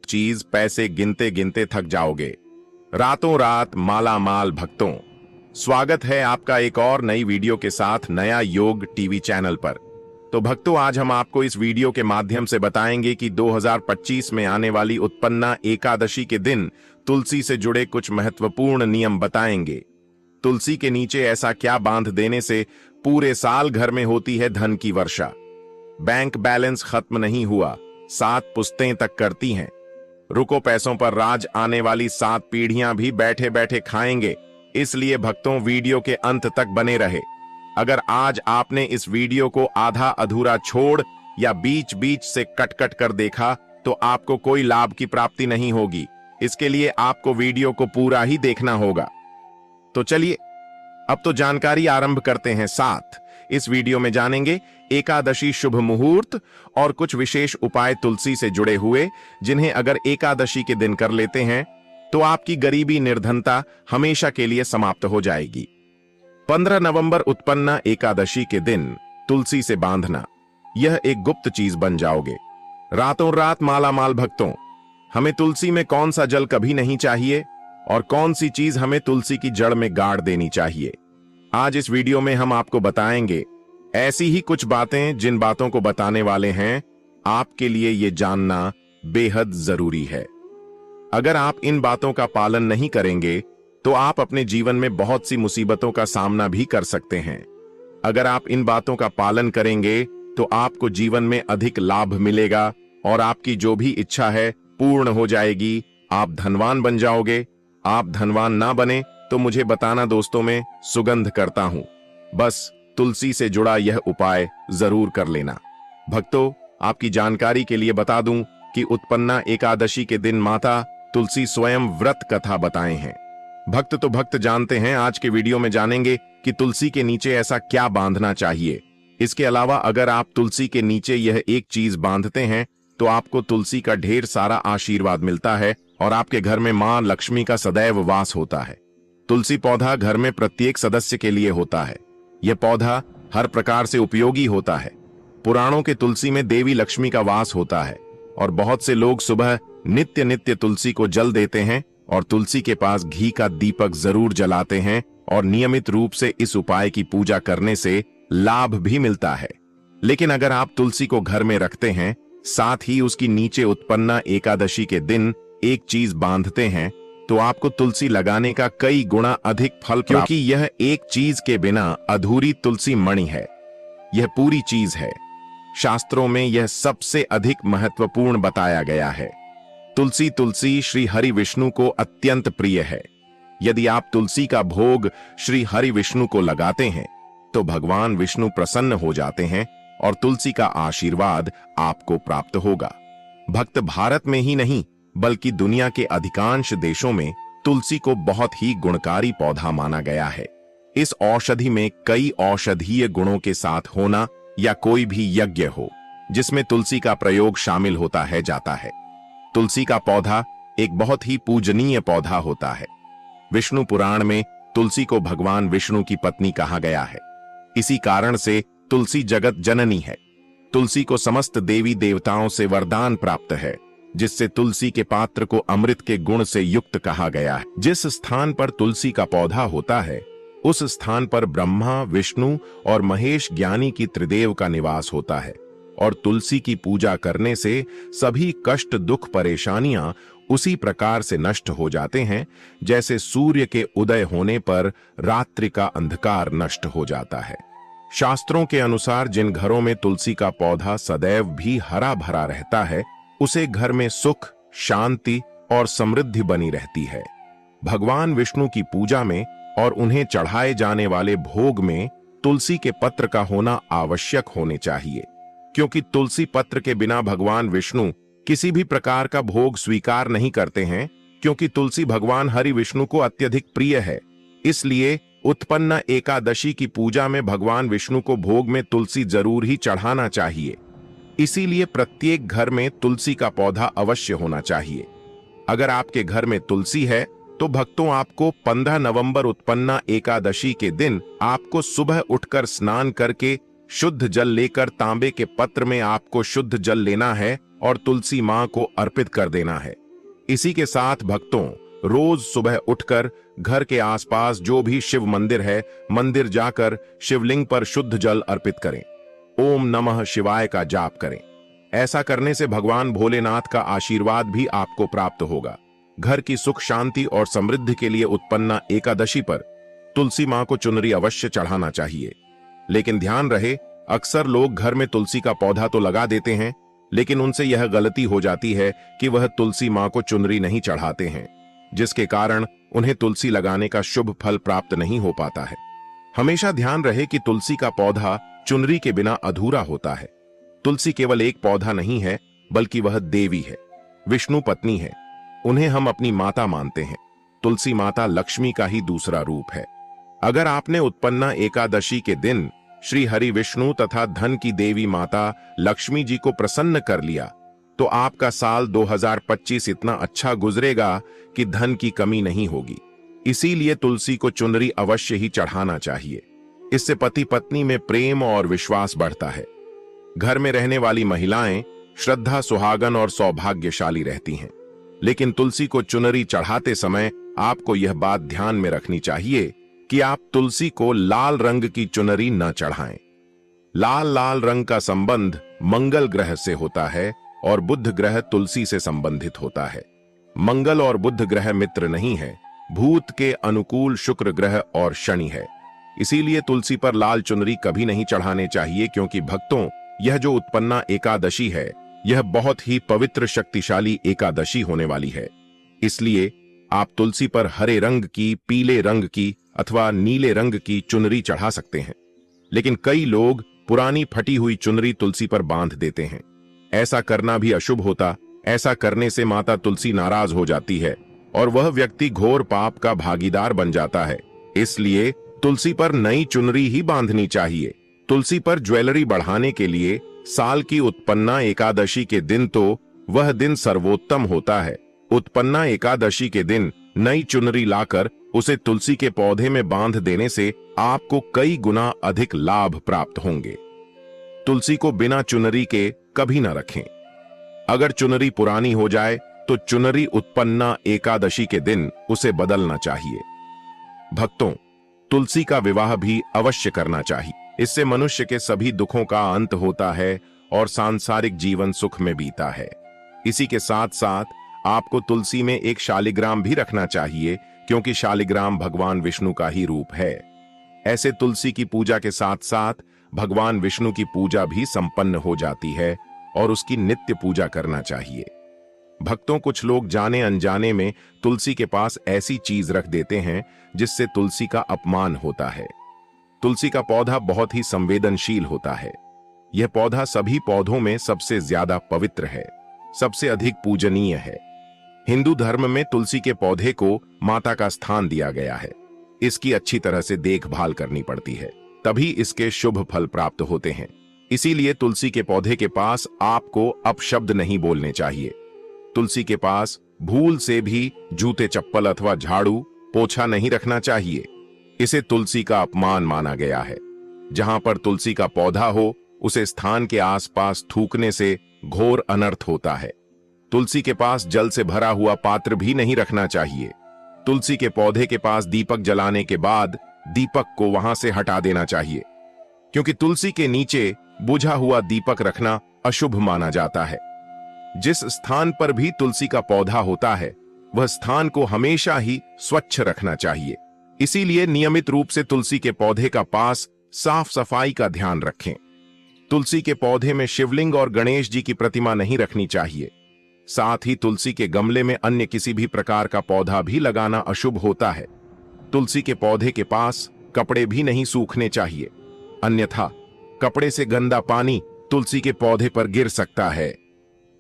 चीज पैसे गिनते गिनते थक जाओगे। रातों रात माला माल भक्तों, स्वागत है आपका एक और नई वीडियो के साथ नया योग टीवी चैनल पर। तो भक्तों, आज हम आपको इस वीडियो के माध्यम से बताएंगे कि 2025 में आने वाली उत्पन्ना एकादशी के दिन तुलसी से जुड़े कुछ महत्वपूर्ण नियम बताएंगे। तुलसी के नीचे ऐसा क्या बांध देने से पूरे साल घर में होती है धन की वर्षा। बैंक बैलेंस खत्म नहीं हुआ, 7 पुश्तें तक करती हैं। रुको पैसों पर राज आने वाली 7 पीढ़ियां भी बैठे बैठे खाएंगे। इसलिए भक्तों, वीडियो के अंत तक बने रहे। अगर आज आपने इस वीडियो को आधा अधूरा छोड़ या बीच बीच से कट कट कर देखा तो आपको कोई लाभ की प्राप्ति नहीं होगी। इसके लिए आपको वीडियो को पूरा ही देखना होगा। तो चलिए अब तो जानकारी आरंभ करते हैं। साथ इस वीडियो में जानेंगे एकादशी शुभ मुहूर्त और कुछ विशेष उपाय तुलसी से जुड़े हुए, जिन्हें अगर एकादशी के दिन कर लेते हैं तो आपकी गरीबी निर्धनता हमेशा के लिए समाप्त हो जाएगी। 15 नवंबर उत्पन्ना एकादशी के दिन तुलसी से बांधना, यह एक गुप्त चीज बन जाओगे। रातों रात माला माल भक्तों, हमें तुलसी में कौन सा जल कभी नहीं चाहिए और कौन सी चीज हमें तुलसी की जड़ में गाड़ देनी चाहिए। आज इस वीडियो में हम आपको बताएंगे ऐसी ही कुछ बातें, जिन बातों को बताने वाले हैं आपके लिए ये जानना बेहद जरूरी है। अगर आप इन बातों का पालन नहीं करेंगे तो आप अपने जीवन में बहुत सी मुसीबतों का सामना भी कर सकते हैं। अगर आप इन बातों का पालन करेंगे तो आपको जीवन में अधिक लाभ मिलेगा और आपकी जो भी इच्छा है पूर्ण हो जाएगी। आप धनवान बन जाओगे। आप धनवान ना बने तो मुझे बताना दोस्तों, में सुगंध करता हूं। बस तुलसी से जुड़ा यह उपाय जरूर कर लेना। भक्तों, आपकी जानकारी के लिए बता दूं कि उत्पन्ना एकादशी के दिन माता तुलसी स्वयं व्रत कथा बताए हैं। भक्त तो भक्त जानते हैं, आज के वीडियो में जानेंगे कि तुलसी के नीचे ऐसा क्या बांधना चाहिए। इसके अलावा अगर आप तुलसी के नीचे यह एक चीज बांधते हैं तो आपको तुलसी का ढेर सारा आशीर्वाद मिलता है और आपके घर में मां लक्ष्मी का सदैव वास होता है। तुलसी पौधा घर में प्रत्येक सदस्य के लिए होता है। यह पौधा हर प्रकार से उपयोगी होता है। पुराणों के तुलसी में देवी लक्ष्मी का वास होता है और बहुत से लोग सुबह नित्य नित्य तुलसी को जल देते हैं और तुलसी के पास घी का दीपक जरूर जलाते हैं और नियमित रूप से इस उपाय की पूजा करने से लाभ भी मिलता है। लेकिन अगर आप तुलसी को घर में रखते हैं, साथ ही उसकी नीचे उत्पन्ना एकादशी के दिन एक चीज बांधते हैं, तो आपको तुलसी लगाने का कई गुना अधिक फल, क्योंकि यह एक चीज के बिना अधूरी तुलसी मणि है। यह पूरी चीज है। शास्त्रों में यह सबसे अधिक महत्वपूर्ण बताया गया है। तुलसी श्री हरि विष्णु को अत्यंत प्रिय है। यदि आप तुलसी का भोग श्री हरि विष्णु को लगाते हैं तो भगवान विष्णु प्रसन्न हो जाते हैं और तुलसी का आशीर्वाद आपको प्राप्त होगा। भक्त, भारत में ही नहीं बल्कि दुनिया के अधिकांश देशों में तुलसी को बहुत ही गुणकारी पौधा माना गया है। इस औषधि में कई औषधीय गुणों के साथ होना या कोई भी यज्ञ हो जिसमें तुलसी का प्रयोग शामिल होता है जाता है। तुलसी का पौधा एक बहुत ही पूजनीय पौधा होता है। विष्णु पुराण में तुलसी को भगवान विष्णु की पत्नी कहा गया है। इसी कारण से तुलसी जगत जननी है। तुलसी को समस्त देवी देवताओं से वरदान प्राप्त है, जिससे तुलसी के पात्र को अमृत के गुण से युक्त कहा गया है। जिस स्थान पर तुलसी का पौधा होता है उस स्थान पर ब्रह्मा, विष्णु और महेश ज्ञानी की त्रिदेव का निवास होता है और तुलसी की पूजा करने से सभी कष्ट, दुख, परेशानियां उसी प्रकार से नष्ट हो जाते हैं जैसे सूर्य के उदय होने पर रात्रि का अंधकार नष्ट हो जाता है। शास्त्रों के अनुसार जिन घरों में तुलसी का पौधा सदैव भी हरा भरा रहता है, उसे घर में सुख, शांति और समृद्धि बनी रहती है। भगवान विष्णु की पूजा में और उन्हें चढ़ाए जाने वाले भोग में तुलसी के पत्र का होना आवश्यक होने चाहिए, क्योंकि तुलसी पत्र के बिना भगवान विष्णु किसी भी प्रकार का भोग स्वीकार नहीं करते हैं। क्योंकि तुलसी भगवान हरि विष्णु को अत्यधिक प्रिय है, इसलिए उत्पन्ना एकादशी की पूजा में भगवान विष्णु को भोग में तुलसी जरूर ही चढ़ाना चाहिए। इसीलिए प्रत्येक घर में तुलसी का पौधा अवश्य होना चाहिए। अगर आपके घर में तुलसी है तो भक्तों, आपको 15 नवंबर उत्पन्ना एकादशी के दिन आपको सुबह उठकर स्नान करके शुद्ध जल लेकर तांबे के पत्र में आपको शुद्ध जल लेना है और तुलसी मां को अर्पित कर देना है। इसी के साथ भक्तों रोज सुबह उठकर घर के आसपास जो भी शिव मंदिर है, मंदिर जाकर शिवलिंग पर शुद्ध जल अर्पित करें। ओम नमः शिवाय का जाप करें। ऐसा करने से भगवान भोलेनाथ का आशीर्वाद भी आपको प्राप्त होगा। घर की सुख शांति और समृद्धि के लिए उत्पन्ना एकादशी पर तुलसी मां को चुनरी अवश्य चढ़ाना चाहिए। लेकिन ध्यान रहे, अक्सर लोग घर में तुलसी का पौधा तो लगा देते हैं, लेकिन उनसे यह गलती हो जाती है कि वह तुलसी मां को चुनरी नहीं चढ़ाते हैं, जिसके कारण उन्हें तुलसी लगाने का शुभ फल प्राप्त नहीं हो पाता है। हमेशा ध्यान रहे कि तुलसी का पौधा चुनरी के बिना अधूरा होता है। तुलसी केवल एक पौधा नहीं है, बल्कि वह देवी है, विष्णु पत्नी है। उन्हें हम अपनी माता मानते हैं। तुलसी माता लक्ष्मी का ही दूसरा रूप है। अगर आपने उत्पन्ना एकादशी के दिन श्री हरि विष्णु तथा धन की देवी माता लक्ष्मी जी को प्रसन्न कर लिया, तो आपका साल 2025 इतना अच्छा गुजरेगा कि धन की कमी नहीं होगी। इसीलिए तुलसी को चुनरी अवश्य ही चढ़ाना चाहिए। इससे पति पत्नी में प्रेम और विश्वास बढ़ता है। घर में रहने वाली महिलाएं श्रद्धा, सुहागन और सौभाग्यशाली रहती हैं। लेकिन तुलसी को चुनरी चढ़ाते समय आपको यह बात ध्यान में रखनी चाहिए कि आप तुलसी को लाल रंग की चुनरी न चढ़ाएं। लाल रंग का संबंध मंगल ग्रह से होता है और बुध ग्रह तुलसी से संबंधित होता है। मंगल और बुध ग्रह मित्र नहीं है, भूत के अनुकूल शुक्र ग्रह और शनि है। इसीलिए तुलसी पर लाल चुनरी कभी नहीं चढ़ाने चाहिए, क्योंकि भक्तों यह जो उत्पन्ना एकादशी है, यह बहुत ही पवित्र शक्तिशाली एकादशी होने वाली है। इसलिए आप तुलसी पर हरे रंग की, पीले रंग की अथवा नीले रंग की चुनरी चढ़ा सकते हैं। लेकिन कई लोग पुरानी फटी हुई चुनरी तुलसी पर बांध देते हैं। ऐसा करना भी अशुभ होता। ऐसा करने से माता तुलसी नाराज हो जाती है और वह व्यक्ति घोर पाप का भागीदार बन जाता है। इसलिए तुलसी पर नई चुनरी ही बांधनी चाहिए। तुलसी पर ज्वेलरी बढ़ाने के लिए साल की उत्पन्ना एकादशी के दिन तो वह दिन सर्वोत्तम होता है। उत्पन्ना एकादशी के दिन नई चुनरी लाकर उसे तुलसी के पौधे में बांध देने से आपको कई गुना अधिक लाभ प्राप्त होंगे। तुलसी को बिना चुनरी के कभी न रखें। अगर चुनरी पुरानी हो जाए तो चुनरी उत्पन्ना एकादशी के दिन उसे बदलना चाहिए। भक्तों, तुलसी का विवाह भी अवश्य करना चाहिए। इससे मनुष्य के सभी दुखों का अंत होता है और सांसारिक जीवन सुख में बीता है। इसी के साथ साथ आपको तुलसी में एक शालिग्राम भी रखना चाहिए, क्योंकि शालिग्राम भगवान विष्णु का ही रूप है। ऐसे तुलसी की पूजा के साथ साथ भगवान विष्णु की पूजा भी संपन्न हो जाती है और उसकी नित्य पूजा करना चाहिए। भक्तों, कुछ लोग जाने अनजाने में तुलसी के पास ऐसी चीज रख देते हैं जिससे तुलसी का अपमान होता है। तुलसी का पौधा बहुत ही संवेदनशील होता है। यह पौधा सभी पौधों में सबसे ज्यादा पवित्र है, सबसे अधिक पूजनीय है। हिंदू धर्म में तुलसी के पौधे को माता का स्थान दिया गया है। इसकी अच्छी तरह से देखभाल करनी पड़ती है, तभी इसके शुभ फल प्राप्त होते हैं। इसीलिए तुलसी के पौधे के पास आपको अपशब्द नहीं बोलने चाहिए। तुलसी के पास भूल से भी जूते, चप्पल अथवा झाड़ू, पोछा नहीं रखना चाहिए। इसे तुलसी का अपमान माना गया है। जहां पर तुलसी का पौधा हो, उसे स्थान के आसपास थूकने से घोर अनर्थ होता है। तुलसी के पास जल से भरा हुआ पात्र भी नहीं रखना चाहिए। तुलसी के पौधे के पास दीपक जलाने के बाद दीपक को वहां से हटा देना चाहिए, क्योंकि तुलसी के नीचे बुझा हुआ दीपक रखना अशुभ माना जाता है। जिस स्थान पर भी तुलसी का पौधा होता है, वह स्थान को हमेशा ही स्वच्छ रखना चाहिए। इसीलिए नियमित रूप से तुलसी के पौधे का पास साफ सफाई का ध्यान रखें। तुलसी के पौधे में शिवलिंग और गणेश जी की प्रतिमा नहीं रखनी चाहिए। साथ ही तुलसी के गमले में अन्य किसी भी प्रकार का पौधा भी लगाना अशुभ होता है। तुलसी के पौधे के पास कपड़े भी नहीं सूखने चाहिए, अन्यथा कपड़े से गंदा पानी तुलसी के पौधे पर गिर सकता है।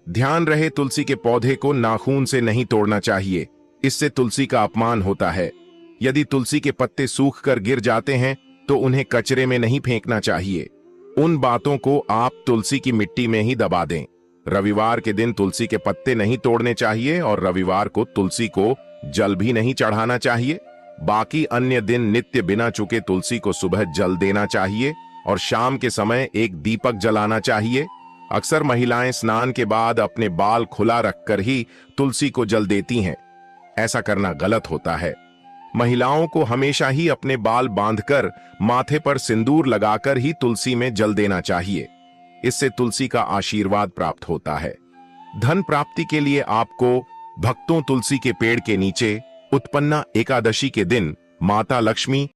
ध्यान रहे, तुलसी के पौधे को नाखून से नहीं तोड़ना चाहिए, इससे तुलसी का अपमान होता है। यदि तुलसी के पत्ते सूख कर गिर जाते हैं तो उन्हें कचरे में नहीं फेंकना चाहिए। उन बातों को आप तुलसी की मिट्टी में ही दबा दें। रविवार के दिन तुलसी के पत्ते नहीं तोड़ने चाहिए और रविवार को तुलसी को जल भी नहीं चढ़ाना चाहिए। बाकी अन्य दिन नित्य बिना चूके तुलसी को सुबह जल देना चाहिए और शाम के समय एक दीपक जलाना चाहिए। अक्सर महिलाएं स्नान के बाद अपने बाल खुला रखकर ही तुलसी को जल देती हैं। ऐसा करना गलत होता है। महिलाओं को हमेशा ही अपने बाल बांधकर माथे पर सिंदूर लगाकर ही तुलसी में जल देना चाहिए। इससे तुलसी का आशीर्वाद प्राप्त होता है। धन प्राप्ति के लिए आपको भक्तों तुलसी के पेड़ के नीचे उत्पन्ना एकादशी के दिन माता लक्ष्मी